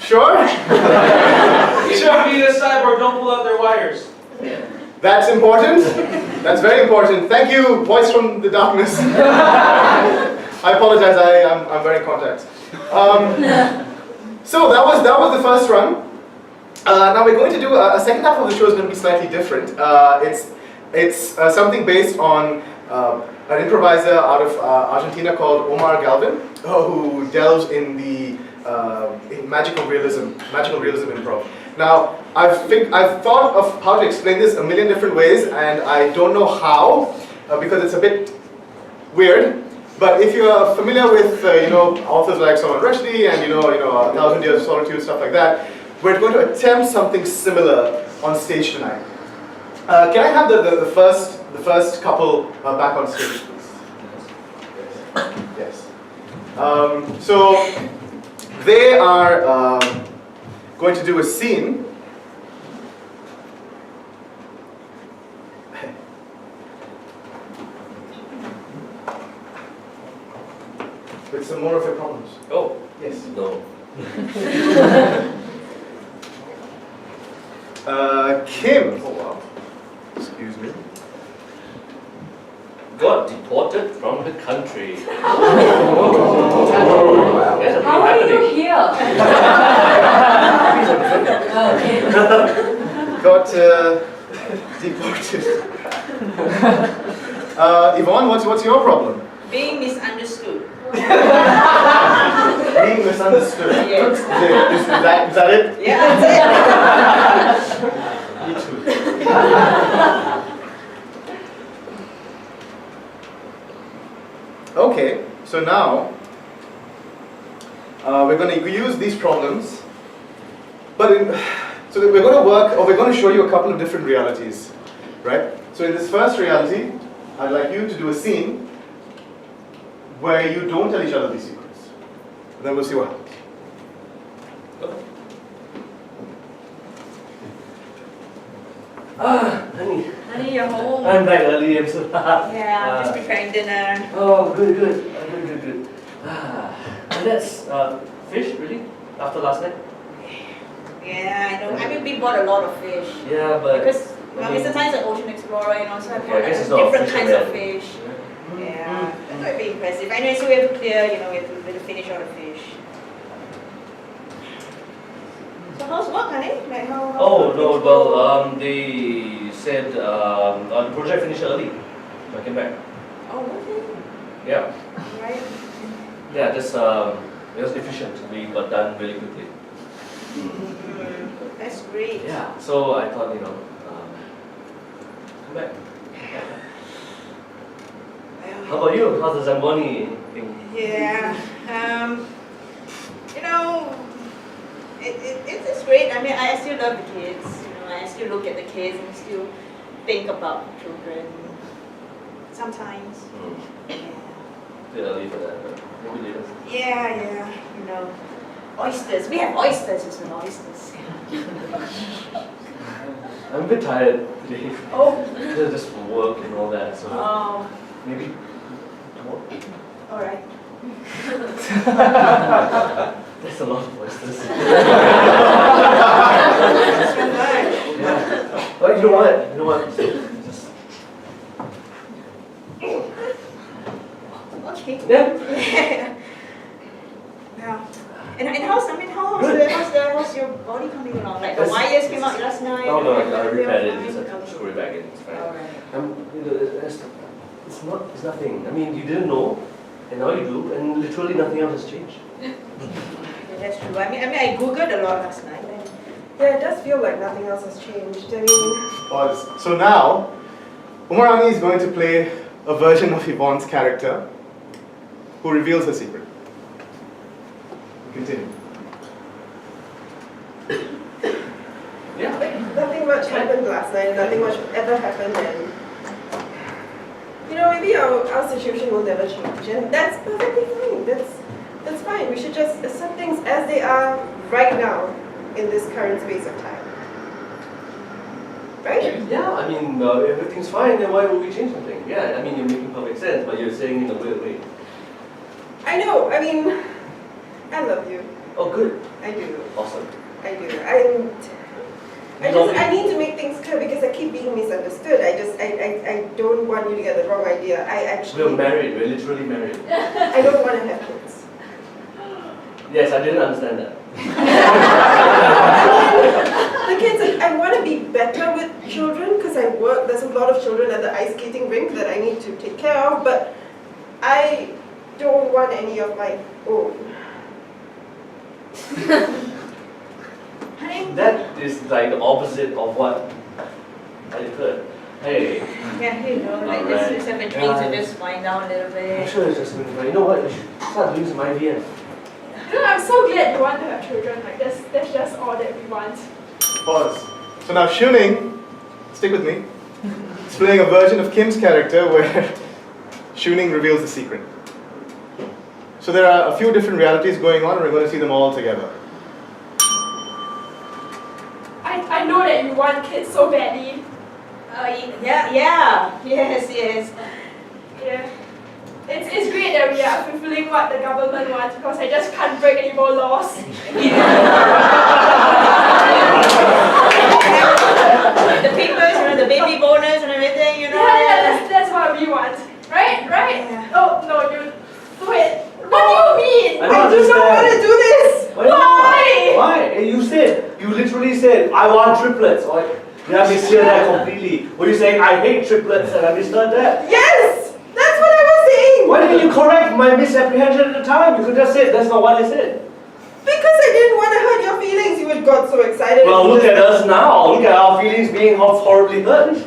Sure? Sure. Be the cyborg, don't pull out their wires. That's important. That's very important. Thank you, voice from the darkness. I apologize. I'm wearing contacts. So that was the first run. Now we're going to do a second half of the show is going to be slightly different. It's something based on an improviser out of Argentina called Omar Galvin, who delves in the in magical realism improv. Now, I've thought of how to explain this a million different ways, and I don't know how because it's a bit weird. But if you are familiar with authors like Salman Rushdie and 1,000 Years of Solitude, stuff like that, we're going to attempt something similar on stage tonight. Can I have the first couple back on stage, please? Yes. So they are going to do a scene. With some more of your problems. Oh, Yes. no. Kim. Oh, wow. Excuse me. Got deported from the country. Yes, How are you here? Got deported. Yvonne, what's your problem? Being misunderstood. Being misunderstood. Yes. Is that it? Yeah, that's Me too. Okay, so now we're going to use these problems, but so we're going to work, or we're going to show you a couple of different realities, right? So in this first reality, I'd like you to do a scene where you don't tell each other these secrets. Then we'll see what happens. Honey, Honey, you're home. I'm back early. I'm so Yeah, I'm just preparing dinner. Oh, good. Good. And that's fish, really? After last night? Yeah, I know. I mean, we bought a lot of fish. Yeah, but Because I Mr. mean, Tan's an ocean explorer, so I've I got guess it's not different kinds of fisherman. fish. Yeah, that's not very impressive. Anyway, so we have to clear, we have to finish all the fish. So how's work, honey? Like how Oh no, things well, go? they said the project finished early. So I came back. Oh, okay. Yeah, Right. yeah, just it was efficient. We got done really quickly. That's great. Yeah, so I thought come back. Well, How about you? How's the Zamboni thing? yeah. It's great. I mean, I still love the kids. I still look at the kids and still think about children. Sometimes. Yeah. Too early for that, but maybe later. Yeah. Oysters. We have oysters as well. Oysters. I'm a bit tired today. Oh. Just for work and all that, so Oh. maybe tomorrow. All right. That's a lot of oysters. That's so much. Yeah. But you know what? Just Okay. yeah. Yeah. And how's your body coming along? Like the It's- wires came out last night. No, I everything repaired it. fine? Just Okay. screw it back in. It's fine. All right. It's nothing. I mean, you didn't know, and now you do, and literally nothing else has changed. Yeah, that's true. I mean, I googled a lot last night. And Yeah, it does feel like nothing else has changed. I mean, Pause. So now, Umarani is going to play a version of Yvonne's character who reveals her secret. Continue. Yeah. nothing much happened last night. Nothing much ever happened, and maybe our situation will never change, and that's perfectly fine. That's fine. We should just accept things as they are right now in this current space of time. Right? Yeah, I mean, everything's fine, then why would we change something? Yeah, I mean, you're making perfect sense, but you're saying in a weird way. I know. I mean, I love you. Oh, good. I do. Awesome. I do. I need to make things clear because I keep being misunderstood. I don't want you to get the wrong idea. We're married, we're literally married. I don't want to have kids. Yes, I didn't understand that. The kids, I want to be better with children because I work. There's a lot lot of children at the ice skating rink that I need to take care of, but I don't want any of my own. That is like the opposite of what I heard. Hey, Yeah, you know, like Alright. let's have a drink to just wind down a little I'm bit. sure it's just been fun. You know what? We should start doing some IVF. You know, I'm so glad you want to have children. Like that's just all that we want. Pause. So now Shuning, stick with me, is playing a version of Kim's character where Shuning reveals the secret. So there are a few different realities going on and we're going to see them all together. I know that you want kids so badly. Yes. Yeah. It's great that we are fulfilling what the government wants because I just can't break any more laws. The papers, you know, the baby bonus and everything, you know. Yeah, that's what we want. Right? Yeah. Oh, no, you do it. What do you mean? I don't I do not want to understand. do this! Why? Why? You literally said, I want triplets. Or, yeah, I misheard that completely. Were you saying, I hate triplets and I misheard that? Yes! That's what I was saying! Why didn't you correct my misapprehension at the time? You could just say, that's not what I said. Because I didn't want to hurt your feelings, you had got so excited. Well, look at us now. Look at our feelings being horribly hurt.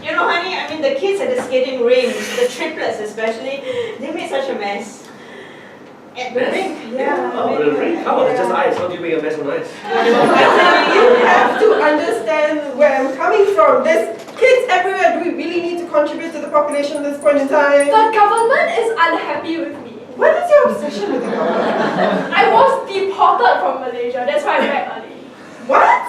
You know, honey, I mean, the kids at the skating rink, the triplets especially, they made such a mess. At the rink, yeah. Oh, the ring? How about it's just ice? How do you make a mess of ice? You have to understand where I'm coming from. There's kids everywhere. Do we really need to contribute to the population at this point in time? The government is unhappy with me. What is your obsession with the government? I was deported from Malaysia. That's why I'm back early. What?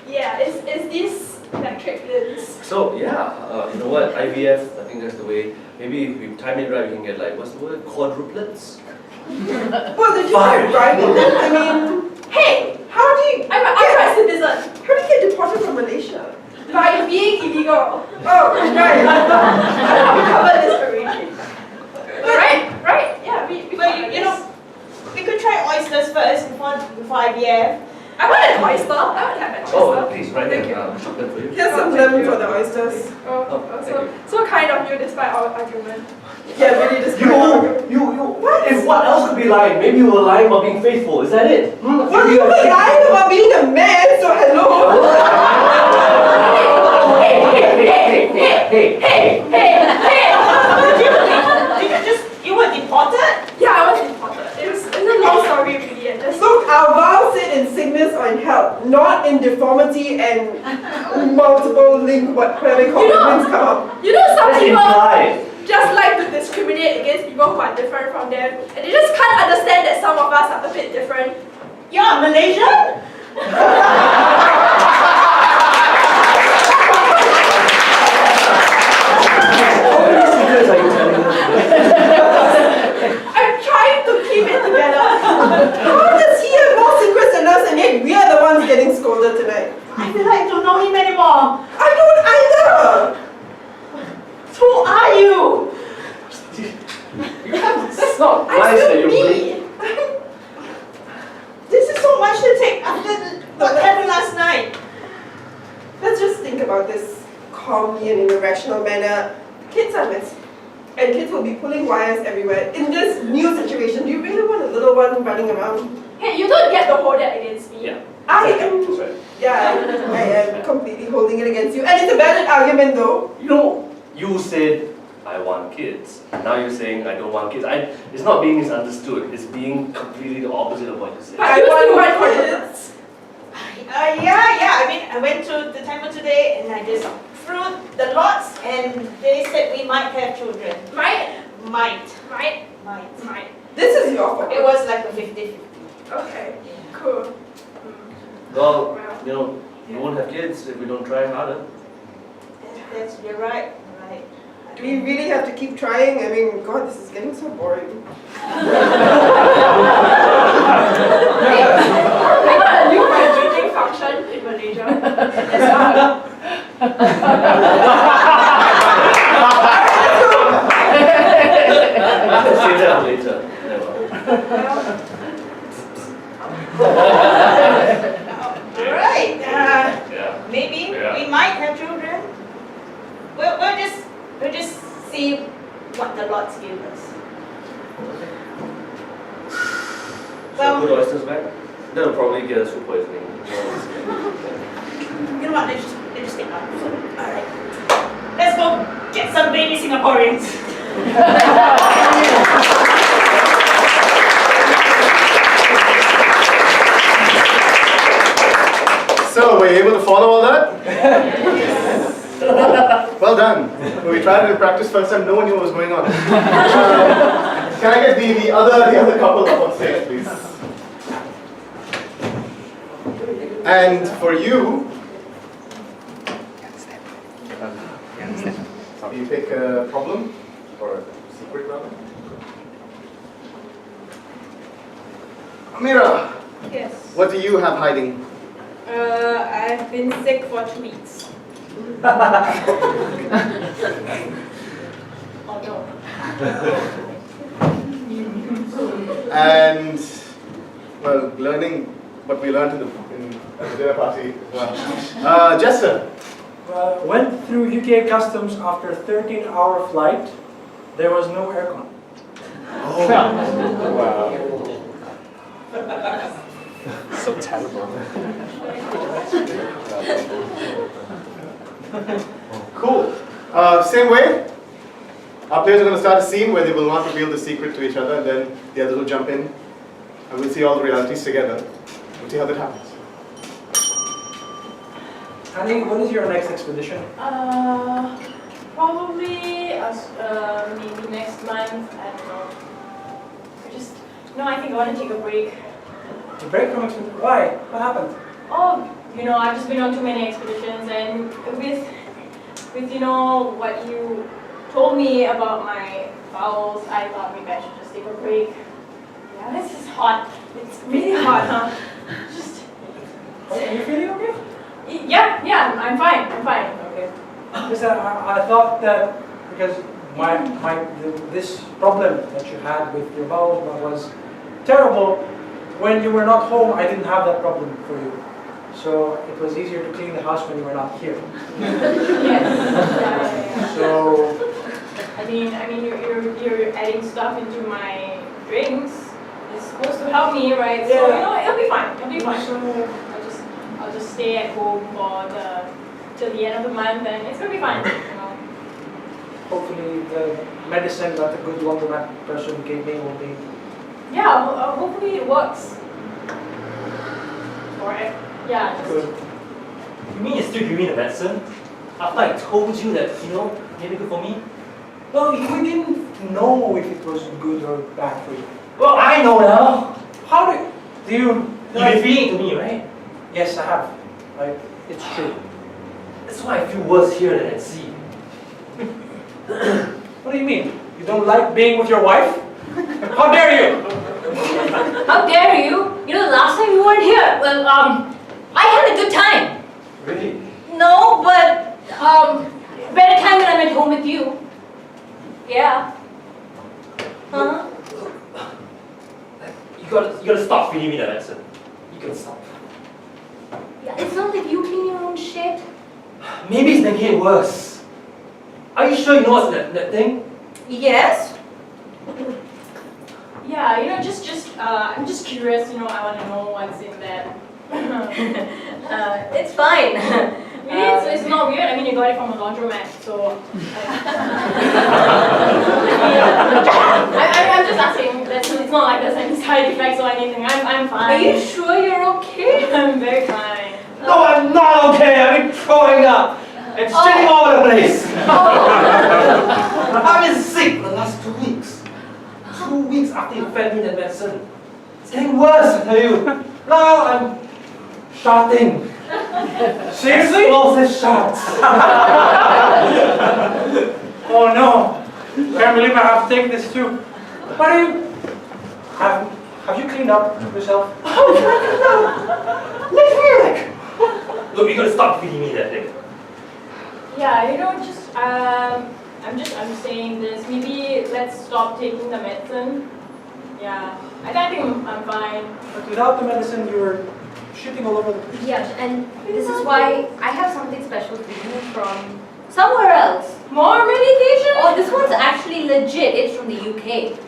Yeah, it's these electric limbs. So, yeah, you know what? IVF, I think that's the way. Maybe if we time it right, we can get like, what's the word? Quadruplets? Well, did you Fine. get driving then? I mean, Hey, how do you I'm an upright citizen. how do you get deported from Malaysia? By being illegal. Oh, right. We covered this already. Right? Yeah, we But covered you know, this. we could try oysters first before IVF. I want an oyster. I would have an oyster. Oh, please, right Thank here. you. Chocolate for you. Here's some lemon for the oysters. So kind of you despite our argument. Yeah, really just What else could be lying? Maybe you were lying about being faithful. Is that it? Well, you were lying about being a man, so hello. Hey. You were deported? Yeah, I was deported. It's a long story really. And just Look, our vows sit in sickness or in health, not in deformity and multiple link, whatever they call it, links come up. you know some That's people implied. just like to discriminate against people who are different from them, and they just can't understand that some of us are a bit different. You're Malaysian? How many secrets are you telling us? I'm trying to keep it together. How does he have more secrets than us and yet we are the ones getting scolded tonight? I feel like I don't know him anymore. I don't either! Who are you? It's not I'm nice that still you're me. This is so much to take after what happened last night. Let's just think about this calmly and in a rational manner. Kids are messy. And kids will be pulling wires everywhere. In this new situation, do you really want a little one running around? Hey, you don't get to hold that against me. Yeah. I That's am. right. Yeah, I am completely holding it against you. And it's a valid argument though. You know, you said, I want kids. Now you're saying, I don't want kids. It's not being misunderstood. It's being completely the opposite of what you said. But you still want kids. Yeah. I mean, I went to the temple today and I just threw the lots and they said we might have children. Might. Might. This is your fault. It was like a 50-50. Okay, cool. Well, you know, you won't have kids if we don't try harder. You're right. Do we really have to keep trying? I mean, God, this is getting so boring. I got a new vibrating function in Malaysia. Say that later. Alright. Yeah. Maybe Yeah. we might have children. just see what the Lord's give us. Should I put oysters back? They'll probably get us food poisoning. You know what? Let's just take out. Alright. Let's go get some baby Singaporeans. So, were you able to follow all that? Well done. When we tried it in practice first time, no one knew what was going on. Can I get the other couple up on stage, please? And for you, you pick a problem or a secret rather. Amira, Yes. what do you have hiding? I've been sick for 2 weeks. Oh no. And well, learning what we learned at the dinner party as well. Jester, Went through UK customs after a 13-hour flight. There was no aircon. So terrible. cool. Same way, our players are going to start a scene where they will not reveal the secret to each other, and then the others will jump in, and we'll see all the realities together. We'll see how that happens. Annie, what is your next expedition? Probably maybe next month. I don't know. I think I want to take a break. A break from expedition? Why? What happened? Oh, I've just been on too many expeditions, and with what you told me about my vowels, I thought maybe I should just take a break. Yeah, this is hot. It's really hot, huh? Are you feeling okay? Yeah, I'm fine. Okay. Because I thought that because this problem that you had with your vowels was terrible. When you were not home, I didn't have that problem for you. So it was easier to clean the house when you were not here. Yes. Yeah. So I mean, you're adding stuff into my drinks. It's supposed to help me, right? So it'll be fine. So, I'll just stay at home till the end of the month, and it's gonna be fine. hopefully the medicine that a good laundromat person gave me will be. Yeah, hopefully it works. Yeah. Good. You mean you're still giving me the medicine? After I told you that, maybe good for me? Well, we didn't know if it was good or bad for you. Well, I know now. How do you? You've been feeding it to me, right? Yes, I have. It's true. That's why I feel worse here than at sea. What do you mean? You don't like being with your wife? How dare you? How dare you? The last time you weren't here, well, I had a good time. Really? No, but, better time when I'm at home with you. Yeah. Huh? You gotta stop feeding me that medicine. You gotta stop. Yeah, it's not like you clean your own shit. Maybe it's making it worse. Are you sure you know what's in that thing? Yes. Yeah, I'm just curious, I want to know what's in that. It's fine. Really? It's not weird? I mean, you got it from a laundromat, so... I'm just asking. It's not like there's any side effects or anything. I'm fine. Are you sure you're okay? I'm very fine. No, I'm not okay. I've been throwing up. And shitting all over the place. I've been sick for the last 2 weeks. 2 weeks after you fed me that medicine. It's getting worse, I tell you. Now I'm shouting. Seriously? Explosive shots. Oh no! Can't believe I have to take this too. What are you? Have you cleaned up yourself? Look, you gotta stop feeding me that thing. Yeah, I'm saying this. Maybe let's stop taking the medicine. Yeah, I think I'm fine. But without the medicine, you were shitting all over the place. Yeah, and this is why I have something special for you from somewhere else. More meditation? Oh, this one's actually legit. It's from the UK.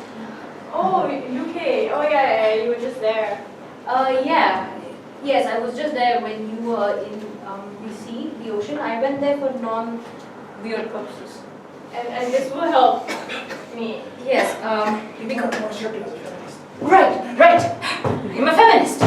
Oh, UK. Oh yeah, you were just there. Yeah. Yes, I was just there when you were in the sea, the ocean. I went there for non-weird purposes. And this will help me. Yes, because... Right. I'm a feminist.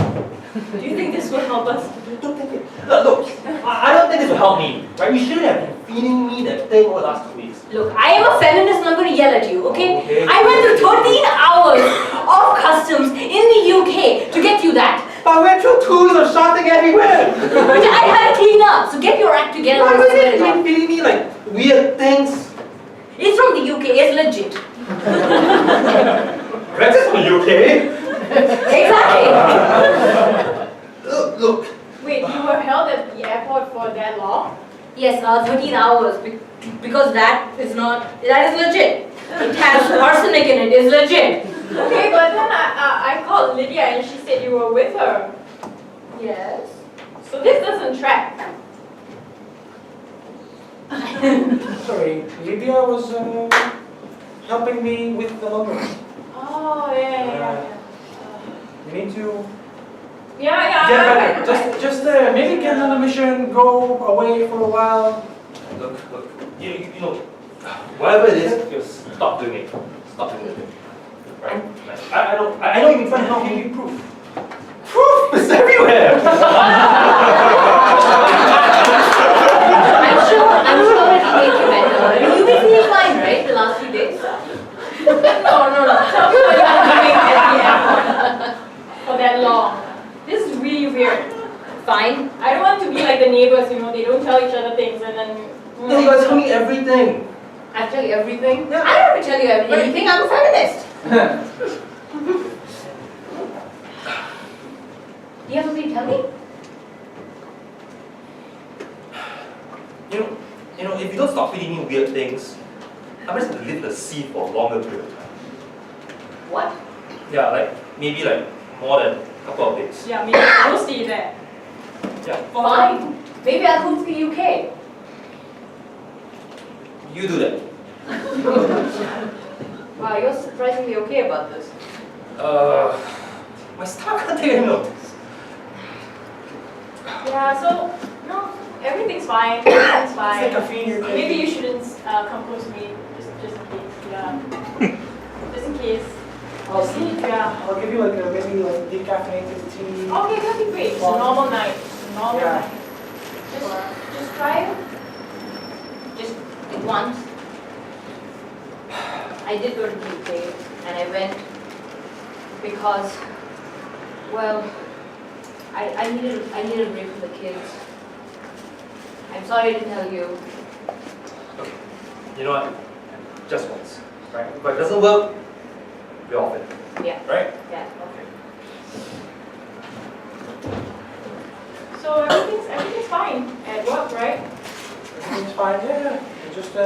Do you think this will help us? Don't think it. Look, I don't think this will help me. Right? You shouldn't have been feeding me that thing over the last 2 weeks. Look, I am a feminist and I'm going to yell at you, okay? Okay. I went through 13 hours of customs in the UK to get you that. But I went through 2 weeks of shouting everywhere. Which I had to clean up, so get your act together. Why I was swear to it God. feeding me like weird things? It's from the UK, it's legit. Brexit's from the UK. Exactly. Look. Wait, you were held at the airport for that long? Yes, 13 hours, because that is legit. It has arsenic in it, it's legit. Okay, but then I called Lydia and she said you were with her. Yes. So this doesn't track. Sorry, Lydia was helping me with the lumber. Oh, yeah. You need to Yeah, get better. Just maybe get on a mission, go away for a while. Look. You know, whatever it is, just stop doing it. Stop doing it. Right? I know you've been trying to help me improve. Proof is everywhere. I'm sure it'll make you better. You've been feeling fine, right, the last few days? No. Tell me what you're doing at the airport for that long. This is really weird. Fine. I don't want to be like the neighbors, you know, they don't tell each other things and then... Yeah, you guys tell me everything. I tell you everything? Yeah. I don't have to tell you everything. I'm a feminist. Do you have something to tell me? You know, if you don't stop feeding me weird things, I'm just gonna live the sea for a longer period of time. What? Yeah, maybe more than a couple of days. Yeah, maybe we'll stay there. Yeah. Fine. Maybe I'll move to the UK. You do that. Wow, you're surprisingly okay about this. My staff can't take any notice. Yeah, so, no, everything's fine. Everything's fine. It's like a feeder. Maybe you shouldn't come close to me, just in case. Yeah. Just in case. Yeah. I'll give you maybe decaffeinated tea. Okay, that'd be great. It's a normal night. It's a normal Yeah. night. Just try it. Just once. I did go to the UK and I went because, well, I needed a break from the kids. I'm sorry I didn't tell you. Okay. You know what? Just once. Right? If it doesn't work, we're off it. Yeah. Right? Yeah. Okay. So everything's fine at work, right? Everything's fine, yeah. I just had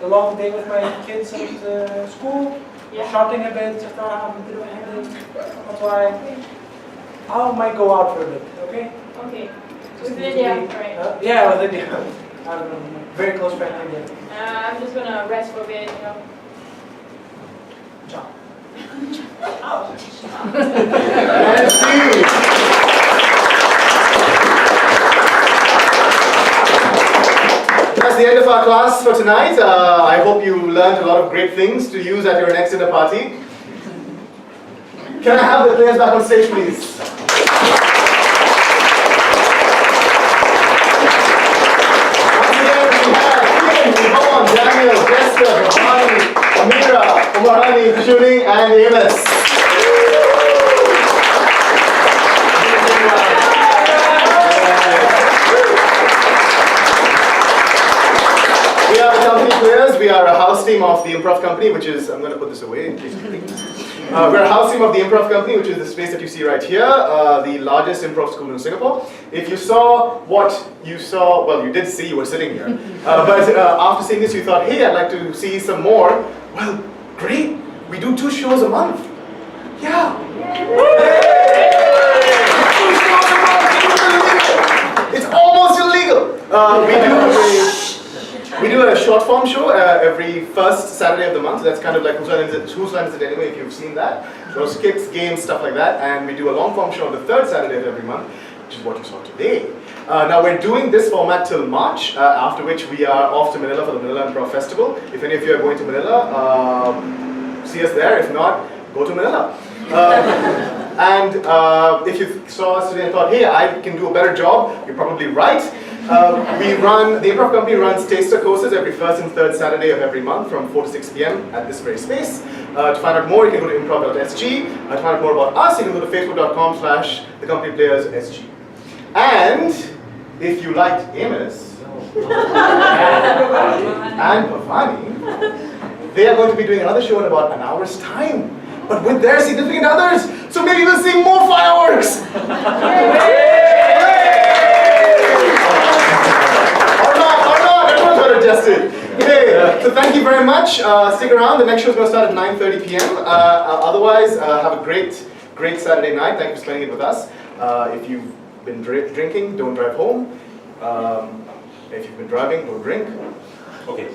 a long day with my kids at school. Yeah. Shopping a bit, I thought I have a bit of a headache. That's why I might go out for a bit, okay? Okay. Just With need to Lydia, be- right? Yeah, with Lydia. I have a very close friend, Lydia. I'm just gonna rest for a bit, you know. Ciao. And Steve. That's the end of our class for tonight. I hope you learned a lot of great things to use at your next dinner party. Can I have the players back on stage, please? Once again, we have Kim, Yvonne, Daniel, Jessica, Ravani, Amira, Umarani, Julie, and Amos. We are the company players. We are a house team of the Improv company, which is, I'm going to put this away in case you think. We're a house team of the Improv company, which is the space that you see right here, the largest improv school in Singapore. If you saw what you saw, well, you did see, you were sitting here. But after seeing this, you thought, hey, I'd like to see some more. Well, great. We do 2 shows a month. Yeah. It's almost illegal. We short form show every first Saturday of the month. So that's kind of like Whose Line Is It Anyway, if you've seen that. So skits, games, stuff like that. And we do a long form show on the third Saturday of every month, which is what you saw today. Now we're doing this format till March, after which we are off to Manila for the Manila Improv Festival. If any of you are going to Manila, see us there. If not, go to Manila. And if you saw us today and thought, hey, I can do a better job, you're probably right. The Improv Company runs taster courses every first and third Saturday of every month from 4 to 6 p.m. at this very space. To find out more, you can go to improv.sg. To find out more about us, you can go to facebook.com/thecompanyplayerssg. And if you liked Amos and Bhavani, they are going to be doing another show in about an hour's time, but with their significant others. So maybe we'll see more fireworks. Adjusted. Okay, so thank you very much. Stick around. The next show is going to start at 9:30 p.m. Otherwise, have a great Saturday night. Thank you for spending it with us. If you've been drinking, don't drive home. If you've been driving, don't drink. Okay.